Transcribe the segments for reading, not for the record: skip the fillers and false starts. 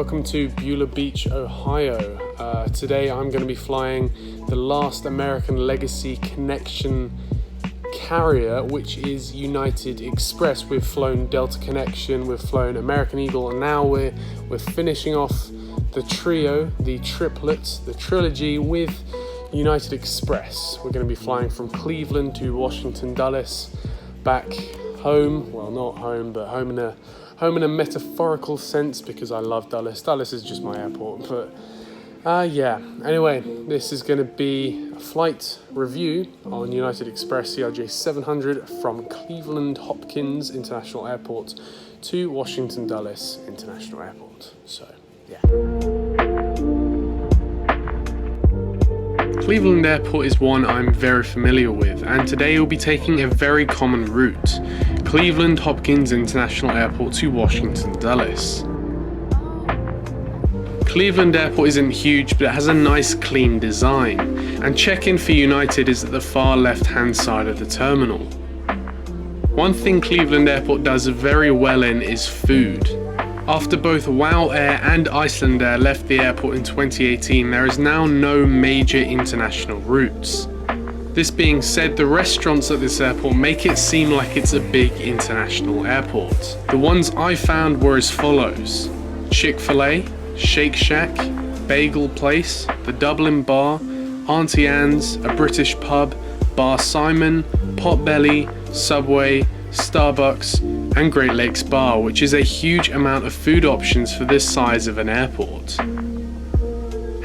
welcome to Beulah Beach, Ohio. Today I'm going to be flying the last American Legacy Connection carrier, which is United Express. We've flown Delta Connection, we've flown American Eagle, and now we're finishing off the trio, the triplets, the trilogy with United Express. We're going to be flying from Cleveland to Washington Dulles, back home. Well, not home, but home in a metaphorical sense, because I love Dulles. Dulles is just my airport, but yeah. Anyway, this is going to be a flight review on United Express CRJ-700 from Cleveland Hopkins International Airport to Washington Dulles International Airport. So, yeah. Cleveland Airport is one I'm very familiar with, and today we'll be taking a very common route, Cleveland Hopkins International Airport to Washington Dulles. Cleveland Airport isn't huge, but it has a nice clean design, and check-in for United is at the far left-hand side of the terminal. One thing Cleveland Airport does very well in is food. After both WOW Air and Iceland Air left the airport in 2018, there is now no major international routes. This being said, the restaurants at this airport make it seem like it's a big international airport. The ones I found were as follows: Chick-fil-A, Shake Shack, Bagel Place, the Dublin Bar, Auntie Anne's, a British pub, Bar Simon, Potbelly, Subway, Starbucks, and Great Lakes Bar, which is a huge amount of food options for this size of an airport.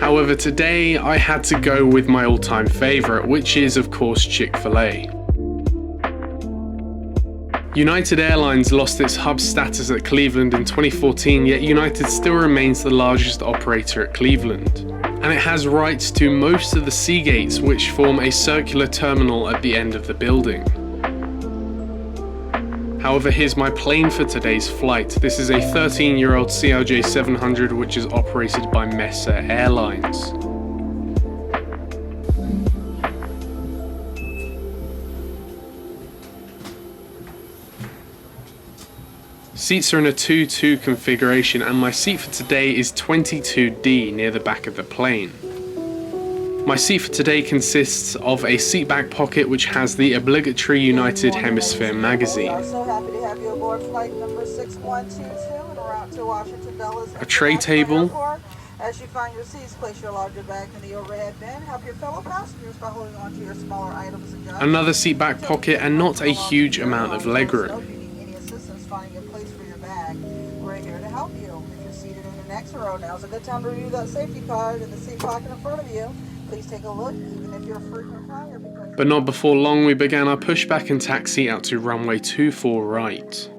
However, today I had to go with my all-time favourite, which is of course Chick-fil-A. United Airlines lost its hub status at Cleveland in 2014, yet United still remains the largest operator at Cleveland. And it has rights to most of the sea gates, which form a circular terminal at the end of the building. However, here's my plane for today's flight. This is a 13-year-old CRJ-700, which is operated by Mesa Airlines. Seats are in a 2-2 configuration, and my seat for today is 22D near the back of the plane. My seat for today consists of a seatback pocket which has the obligatory United Hemisphere magazine, a tray table, as you find your seats, place your larger bag in the overhead bin. Help your fellow passengers by holding onto your smaller items and guns. another seatback pocket, and not a huge amount of legroom. If you need any assistance finding a place for your bag, we're here to help you. If you're seated in the next row, now's a good time to review that safety card in the seat pocket in front of you. Please take a look, even if you're a frequent flyer. But not before long we began our pushback and taxi out to runway 24 right.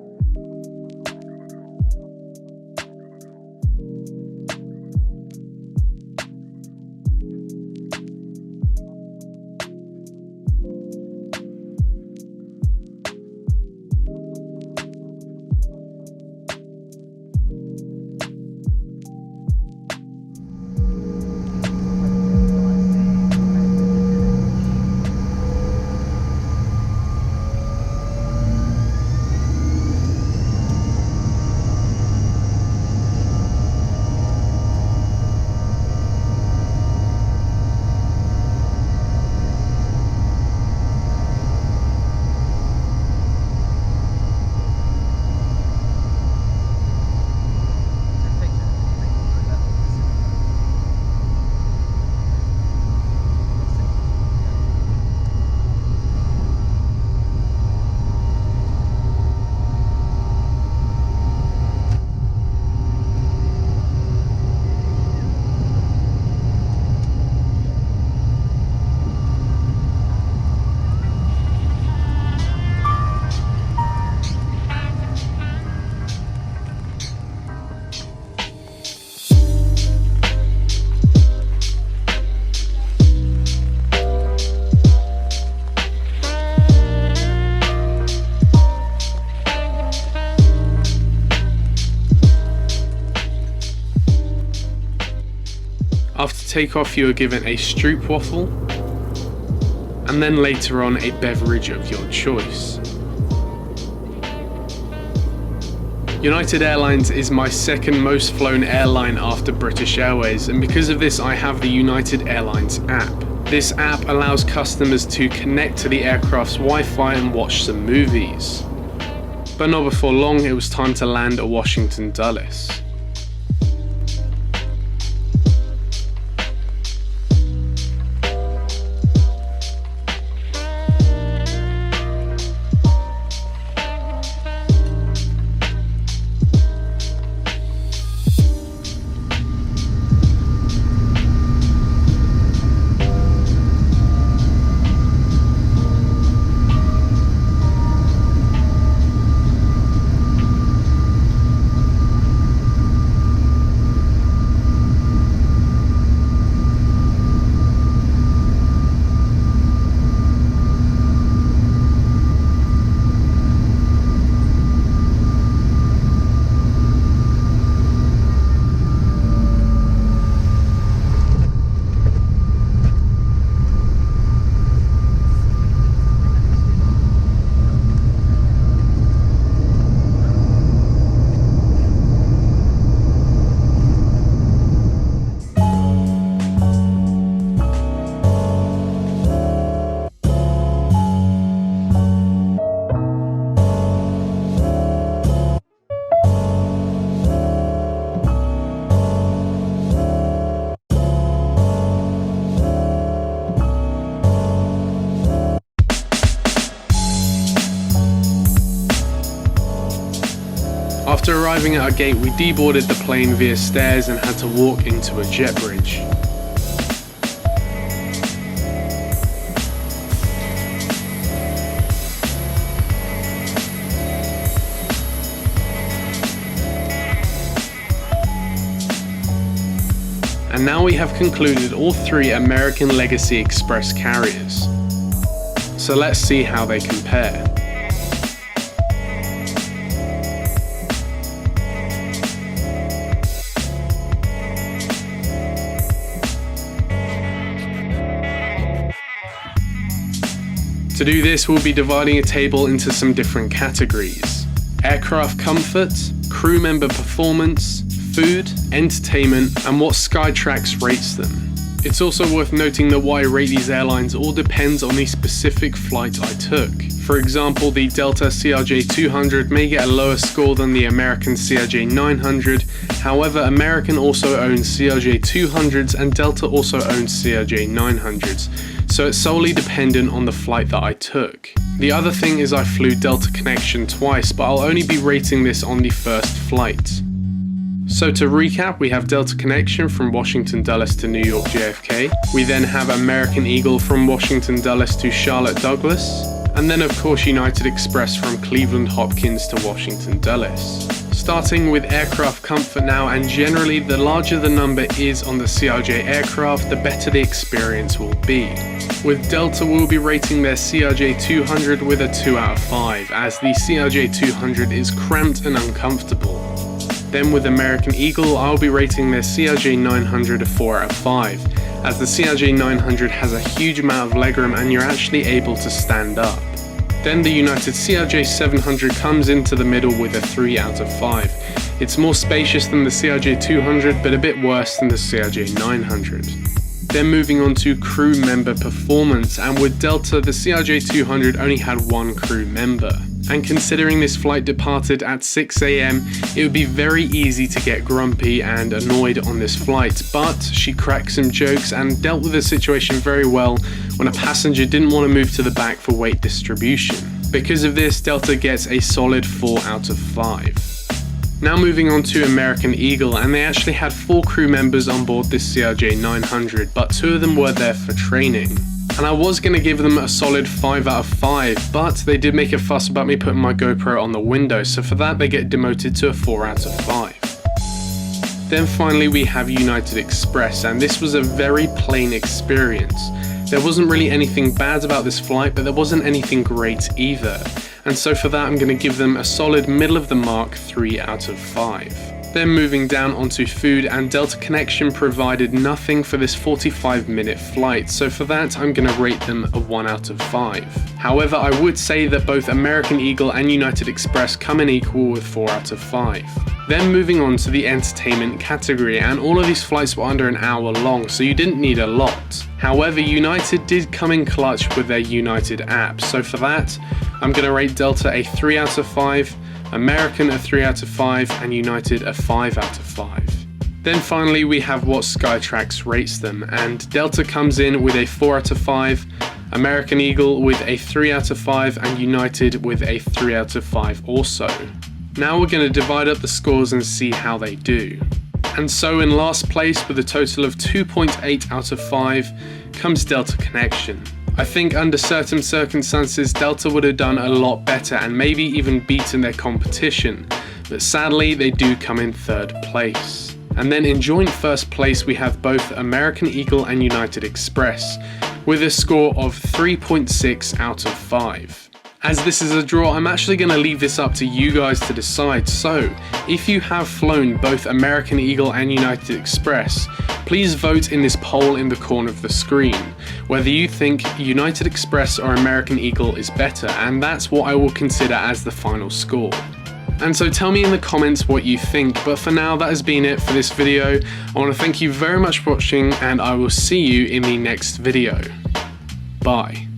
After takeoff you are given a stroopwafel, and then later on a beverage of your choice. United Airlines is my second most flown airline after British Airways, and because of this I have the United Airlines app. This app allows customers to connect to the aircraft's Wi-Fi and watch some movies. But not before long, it was time to land at Washington Dulles. After arriving at our gate, we deboarded the plane via stairs and had to walk into a jet bridge. And now we have concluded all three American Legacy Express carriers. So let's see how they compare. To do this, we'll be dividing a table into some different categories: aircraft comfort, crew member performance, food, entertainment, and what Skytrax rates them. It's also worth noting that what I rate these airlines all depends on the specific flight I took. For example, the Delta CRJ-700 may get a lower score than the American CRJ-900, however American also owns CRJ-200s and Delta also owns CRJ-900s, so it's solely dependent on the flight that I took. The other thing is I flew Delta Connection twice, but I'll only be rating this on the first flight. So to recap, we have Delta Connection from Washington Dulles to New York JFK. We then have American Eagle from Washington Dulles to Charlotte Douglas. And then of course United Express from Cleveland Hopkins to Washington Dulles. Starting with aircraft comfort now, and generally the larger the number is on the CRJ aircraft, the better the experience will be. With Delta, we'll be rating their CRJ-200 with a 2 out of 5, as the CRJ-200 is cramped and uncomfortable. Then with American Eagle, I'll be rating their CRJ-900 a 4 out of 5, as the CRJ-900 has a huge amount of legroom and you're actually able to stand up. Then the United CRJ-700 comes into the middle with a 3 out of 5. It's more spacious than the CRJ-200, but a bit worse than the CRJ-900. Then moving on to crew member performance, and with Delta, the CRJ-200 only had one crew member. And considering this flight departed at 6 AM, it would be very easy to get grumpy and annoyed on this flight, but she cracked some jokes and dealt with the situation very well when a passenger didn't want to move to the back for weight distribution. Because of this, Delta gets a solid 4 out of 5. Now moving on to American Eagle, and they actually had 4 crew members on board this CRJ-900, but 2 of them were there for training. And I was going to give them a solid 5 out of 5, but they did make a fuss about me putting my GoPro on the window, so for that they get demoted to a 4 out of 5. Then finally we have United Express, and this was a very plain experience. There wasn't really anything bad about this flight, but there wasn't anything great either. And so for that I'm going to give them a solid middle of the mark 3 out of 5. Then moving down onto food, and Delta Connection provided nothing for this 45-minute flight, so for that I'm going to rate them a 1 out of 5. However, I would say that both American Eagle and United Express come in equal with 4 out of 5. Then moving on to the entertainment category, and all of these flights were under an hour long, so you didn't need a lot. However, United did come in clutch with their United app, so for that I'm going to rate Delta a 3 out of 5, American a 3 out of 5, and United a 5 out of 5. Then finally we have what Skytrax rates them, and Delta comes in with a 4 out of 5, American Eagle with a 3 out of 5, and United with a 3 out of 5 also. Now we're going to divide up the scores and see how they do. And so in last place with a total of 2.8 out of 5 comes Delta Connection. I think under certain circumstances Delta would have done a lot better and maybe even beaten their competition, but sadly they do come in third place. And then in joint first place we have both American Eagle and United Express with a score of 3.6 out of 5. As this is a draw, I'm actually going to leave this up to you guys to decide, so if you have flown both American Eagle and United Express, please vote in this poll in the corner of the screen, whether you think United Express or American Eagle is better, and that's what I will consider as the final score. And so tell me in the comments what you think, but for now that has been it for this video. I want to thank you very much for watching, and I will see you in the next video. Bye.